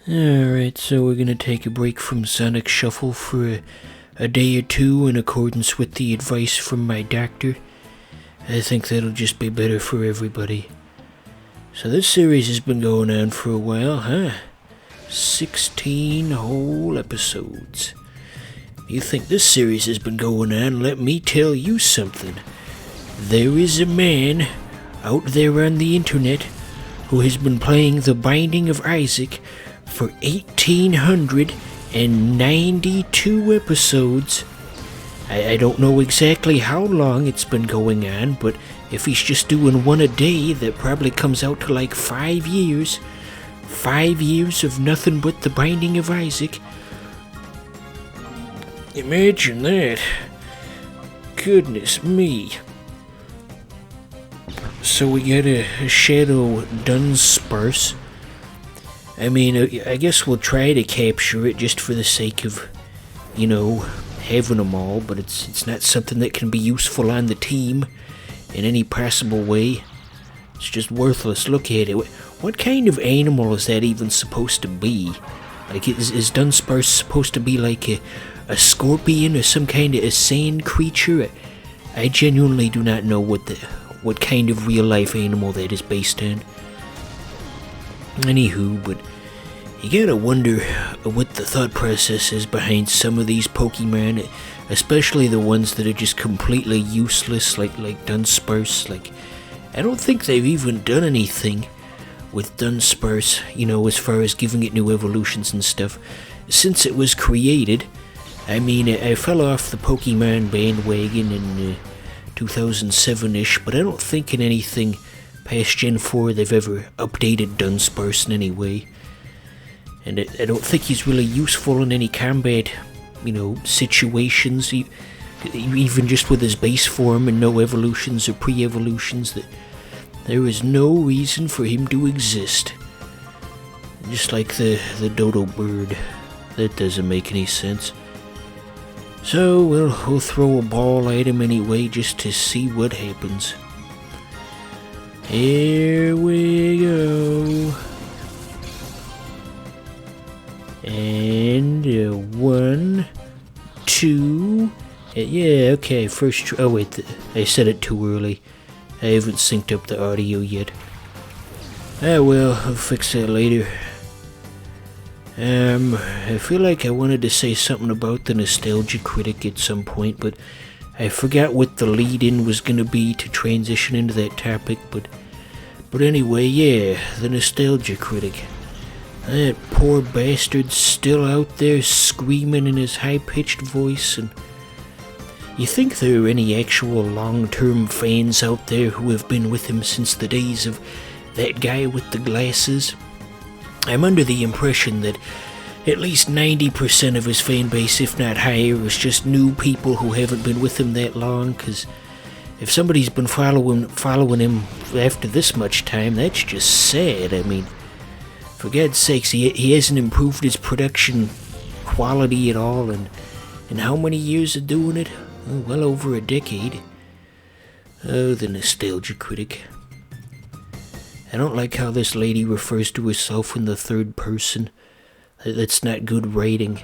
Alright, so we're gonna take a break from Sonic Shuffle for a day or two in accordance with the advice from my doctor. I think that'll just be better for everybody. So this series has been going on for a while, huh? 16 whole episodes. You think this series has been going on? Let me tell you something. There is a man out there on the internet who has been playing The Binding of Isaac for 1,892 episodes. I don't know exactly how long it's been going on, but if he's just doing one a day, that probably comes out to like 5 years. 5 years of nothing but The Binding of Isaac. Imagine that. Goodness me. So we got a Shadow Dunsparce. I mean, I guess we'll try to capture it just for the sake of, having them all, but it's not something that can be useful on the team in any possible way. It's just worthless. Look at it. What kind of animal is that even supposed to be? Like, is Dunsparce supposed to be like a scorpion or some kind of a sand creature? I genuinely do not know what kind of real-life animal that is based on. Anywho, but you gotta wonder what the thought process is behind some of these Pokemon, especially the ones that are just completely useless, like Dunsparce. Like, I don't think they've even done anything with Dunsparce, as far as giving it new evolutions and stuff, since it was created. I mean, I fell off the Pokemon bandwagon in 2007-ish, but I don't think in anything past Gen 4 they've ever updated Dunsparce in any way. And I don't think he's really useful in any combat, situations, even just with his base form and no evolutions or pre-evolutions. That there is no reason for him to exist. Just like the dodo bird. That doesn't make any sense. So we'll throw a ball at him anyway just to see what happens. Here we go. And 1, 2. Yeah, okay, first. Oh, wait, I said it too early. I haven't synced up the audio yet. Ah, well, I'll fix that later. I feel like I wanted to say something about the Nostalgia Critic at some point, but I forgot what the lead-in was gonna be to transition into that topic, but anyway, yeah, the Nostalgia Critic. That poor bastard's still out there screaming in his high-pitched voice, and you think there are any actual long-term fans out there who have been with him since the days of that guy with the glasses? I'm under the impression that at least 90% of his fan base, if not higher, is just new people who haven't been with him that long, because if somebody's been following him after this much time, that's just sad. I mean, for God's sakes, he hasn't improved his production quality at all, and in how many years of doing it? Oh, well over a decade. Oh, the Nostalgia Critic. I don't like how this lady refers to herself in the third person. That's not good writing.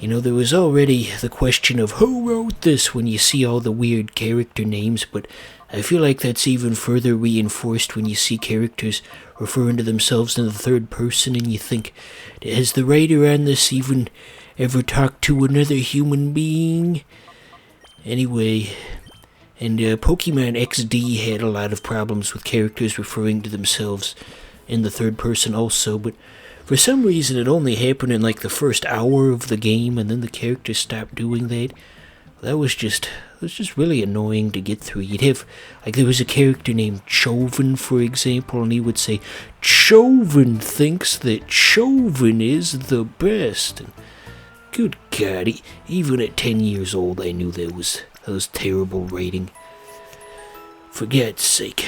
There was already the question of who wrote this when you see all the weird character names, but I feel like that's even further reinforced when you see characters referring to themselves in the third person and you think, has the writer on this even ever talked to another human being? Anyway, and Pokemon XD had a lot of problems with characters referring to themselves in the third person also, but for some reason it only happened in like the first hour of the game, and then the characters stopped doing that. That was just really annoying to get through. You'd have, like, there was a character named Chauvin, for example, and he would say, Chauvin thinks that Chauvin is the best. And good God, even at 10 years old I knew that was terrible writing. For God's sake.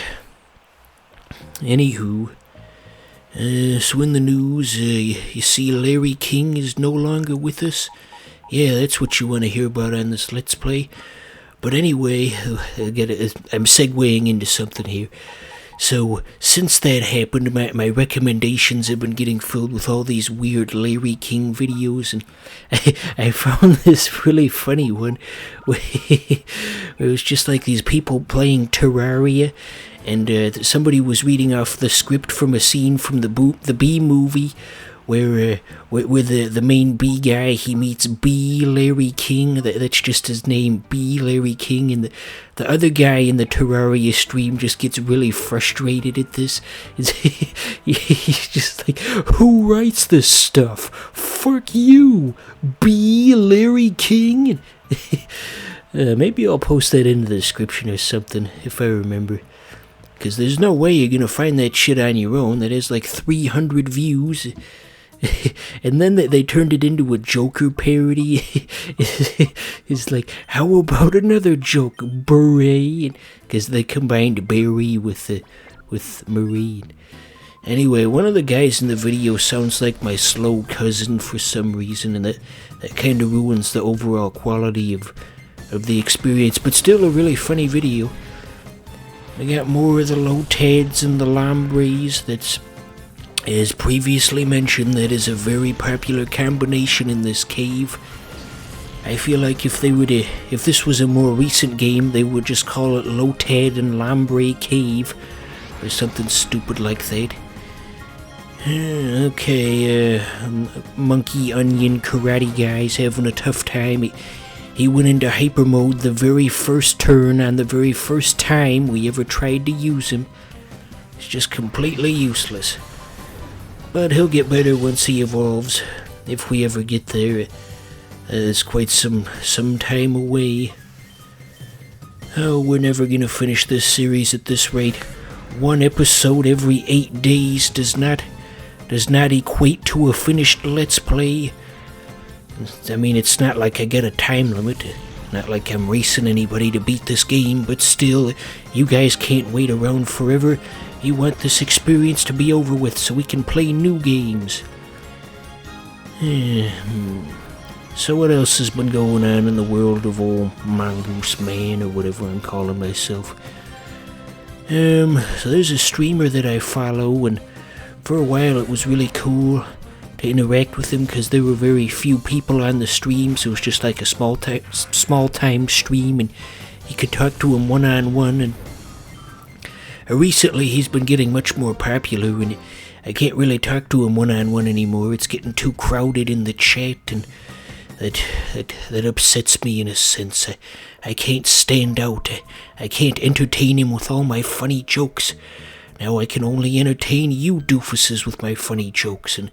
Anywho, so in the news, you see Larry King is no longer with us. Yeah, that's what you want to hear about on this Let's Play. But anyway, I'm segueing into something here. So, since that happened, my recommendations have been getting filled with all these weird Larry King videos, and I found this really funny one where it was just like these people playing Terraria, and somebody was reading off the script from a scene from the Bee movie, where the main bee guy, he meets B. Larry King. That's just his name, B. Larry King, and the other guy in the Terraria stream just gets really frustrated at this. He's just like, who writes this stuff? Fuck you, B. Larry King. Maybe I'll post that in the description or something, if I remember. Because there's no way you're gonna find that shit on your own. That has like 300 views. And then they turned it into a Joker parody. It's like, how about another joke, Beret? Because they combined Barry with Marie. Anyway, one of the guys in the video sounds like my slow cousin for some reason, and that kind of ruins the overall quality of the experience, but still a really funny video. I got more of the Lotads and the Lambres. That's, as previously mentioned, that is a very popular combination in this cave. I feel like if this was a more recent game, they would just call it Lotad and Lambre Cave, or something stupid like that. Okay, Monkey Onion Karate Guy's having a tough time. He went into hyper mode the very first turn on the very first time we ever tried to use him. It's just completely useless. But he'll get better once he evolves, if we ever get there. It's quite some time away. Oh, we're never gonna finish this series at this rate. One episode every 8 days does not equate to a finished Let's Play. I mean, it's not like I got a time limit. Not like I'm racing anybody to beat this game, but still, you guys can't wait around forever. You want this experience to be over with so we can play new games. So what else has been going on in the world of old Mongoose Man, or whatever I'm calling myself? So there's a streamer that I follow, and for a while it was really cool to interact with him because there were very few people on the stream, so it was just like a small time stream, and you could talk to him one-on-one. And recently he's been getting much more popular, and I can't really talk to him one-on-one anymore. It's getting too crowded in the chat, and that upsets me in a sense. I can't stand out. I can't entertain him with all my funny jokes. Now I can only entertain you doofuses with my funny jokes, and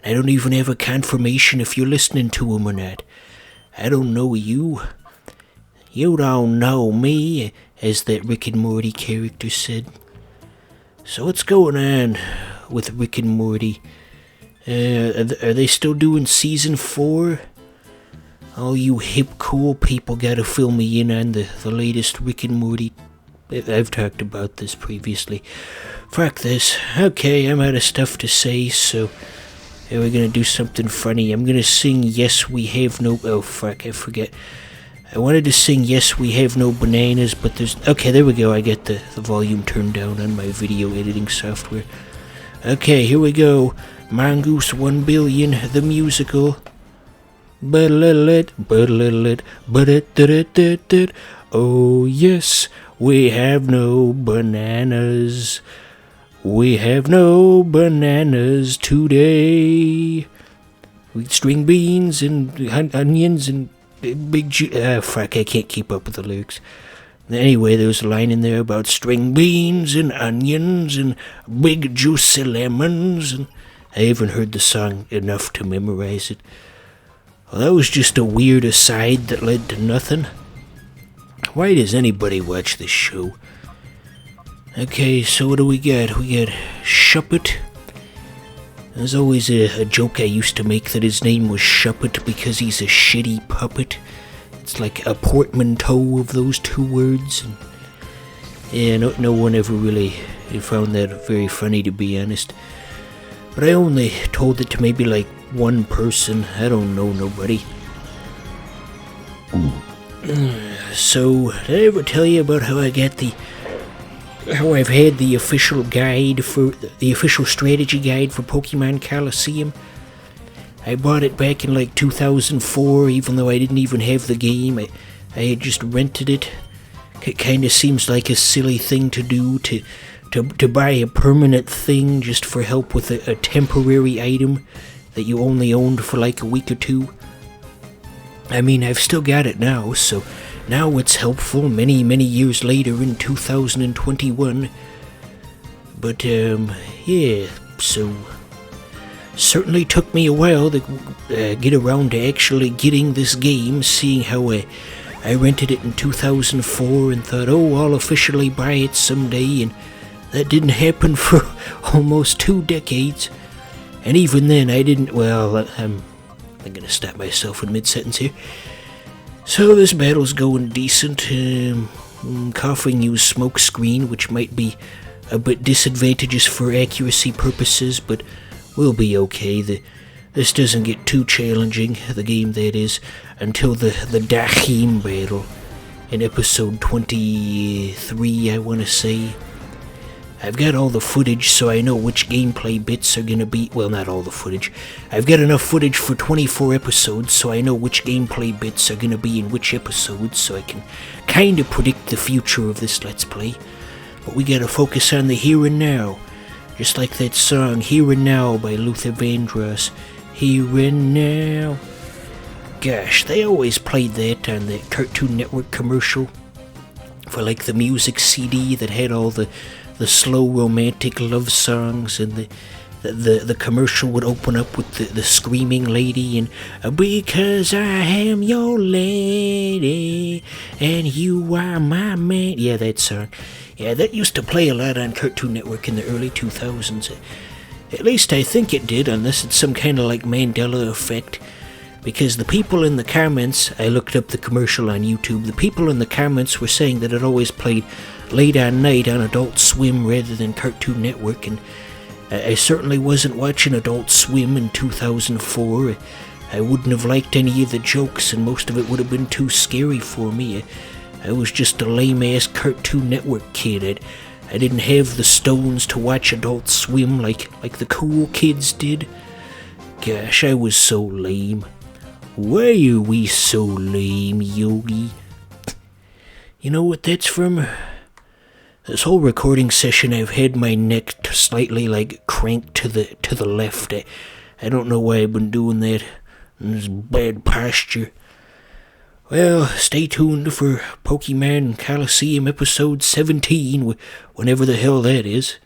I don't even have a confirmation if you're listening to him or not. I don't know you. You don't know me, as that Rick and Morty character said. So what's going on with Rick and Morty? Are they still doing season 4? All you hip cool people gotta fill me in on the latest Rick and Morty. I've talked about this previously. Fuck this. Okay, I'm out of stuff to say, so we're gonna do something funny. I'm gonna sing Yes We Have No... Oh fuck, I forget. I wanted to sing Yes We Have No Bananas, but there's... Okay, there we go. I get the volume turned down on my video editing software. Okay, here we go. Mongoose 1 Billion, the musical. Oh yes, we have no bananas. We have no bananas today. We eat string beans and onions and big fuck, I can't keep up with the lyrics. Anyway, there was a line in there about string beans and onions and big juicy lemons, and I haven't heard the song enough to memorize it. Well, that was just a weird aside that led to nothing. Why does anybody watch this show? Okay, so what do we got? We got Shuppet. There's always a joke I used to make that his name was Shuppet because he's a shitty puppet. It's like a portmanteau of those two words. And yeah, no one ever really found that very funny, to be honest. But I only told it to maybe like one person. I don't know nobody. So, did I ever tell you about how I got the how I've had the official strategy guide for Pokemon Colosseum. I bought it back in like 2004, even though I didn't even have the game. I had just rented it. It kind of seems like a silly thing to do, to buy a permanent thing just for help with a temporary item that you only owned for like a week or two. I mean, I've still got it now, so now it's helpful many, many years later in 2021. But, yeah, so certainly took me a while to get around to actually getting this game, seeing how I rented it in 2004 and thought, oh, I'll officially buy it someday, and that didn't happen for almost 2 decades. And even then, I didn't, well, I'm gonna stop myself in mid-sentence here. So this battle's going decent. Coughing used smoke screen, which might be a bit disadvantageous for accuracy purposes, but we'll be okay. This doesn't get too challenging, the game that is, until the Dachim battle in episode 23, I want to say. I've got all the footage, so I know which gameplay bits are gonna be, well, not all the footage. I've got enough footage for 24 episodes, so I know which gameplay bits are gonna be in which episodes, so I can kind of predict the future of this Let's Play. But we gotta focus on the here and now. Just like that song, Here and Now by Luther Vandross. Here and Now. Gosh, they always played that on the Cartoon Network commercial for like the music CD that had all the slow romantic love songs, and the commercial would open up with the screaming lady and because I am your lady and you are my man. Yeah, that song. Yeah, that used to play a lot on Cartoon Network in the early 2000s. At least I think it did, unless it's some kind of like Mandela effect. Because the people in the comments, I looked up the commercial on YouTube, the people in the comments were saying that it always played late at night on Adult Swim rather than Cartoon Network, and I certainly wasn't watching Adult Swim in 2004. I wouldn't have liked any of the jokes, and most of it would have been too scary for me. I was just a lame-ass Cartoon Network kid. I didn't have the stones to watch Adult Swim like the cool kids did. Gosh, I was so lame. Why are we so lame, Yogi? You know what that's from? This whole recording session I've had my neck slightly like cranked to the left. I don't know why I've been doing that. It's bad posture. Well, stay tuned for Pokemon Colosseum episode 17, whenever the hell that is.